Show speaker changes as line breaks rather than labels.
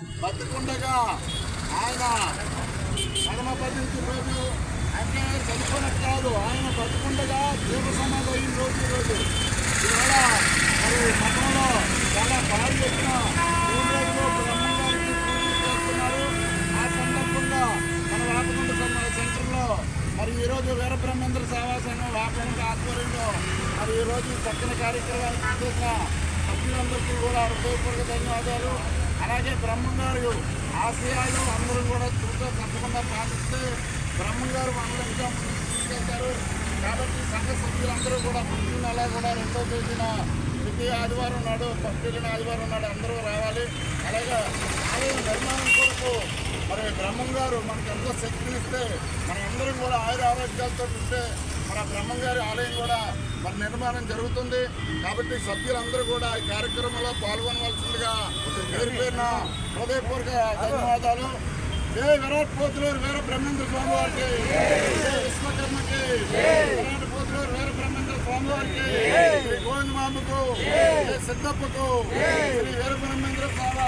బతికుండగా ఆయన పరమపదించి రోజు అంటే చనిపోయినట్టు కాదు, ఆయన బతికుండగా జీవ సమాధి అయిన రోజు ఈరోజు. ఇవాళ మరి మతంలో చాలా బాగా చెప్పిన రోజులో బ్రహ్మంగారికి పూజలు చేస్తున్నారు. ఆ సందర్భంగా మన వేపకొండ సెంటర్లో మరి ఈరోజు వీర బ్రహ్మేంద్ర సేవా సంఘం వేపకొండ ఆధ్వర్యంలో మరి ఈరోజు చక్కని కార్యక్రమాన్ని చేసిన సభ్యులందరికీ కూడా హృదయపూర్వక ధన్యవాదాలు. అలాగే బ్రహ్మంగారు ఆశయాలు అందరూ కూడా తప్పకుండా పాటిస్తే బ్రహ్మంగారు మనల్ని ఇంకా ముందుకు తీసుకెళ్తారు. కాబట్టి సంఘ సభ్యులందరూ కూడా ప్రతి నెల కూడా 2వ తేదీన ప్రతి ఆదివారం నాడు వెళ్ళిన ఆదివారం నాడు అందరూ రావాలి. అలాగే ఆలయ నిర్మాణం కొరకు మరి బ్రహ్మంగారు మనకు ఎంతో శక్తినిస్తే మనందరం కూడా ఆరోగ్యాలతో ఉంటే మన బ్రహ్మంగారి ఆలయం కూడా మరి నిర్మాణం జరుగుతుంది. కాబట్టి సభ్యులందరూ కూడా ఈ కార్యక్రమంలో పాల్గొనవలసిందిగా పేరు పేరున హృదయపూర్వక ధన్యవాదాలు. జై విరాట్ పోతులూరు వీర బ్రహ్మేంద్ర స్వామి వారికి, జై విశ్వకర్మకి, విరాట్ పోతులూరు వీర బ్రహ్మేంద్ర స్వామి వారికి, శ్రీ గోవిందమాంబకు, జై సిద్ధప్పకు, శ్రీ వీర బ్రహ్మేంద్ర స్వామి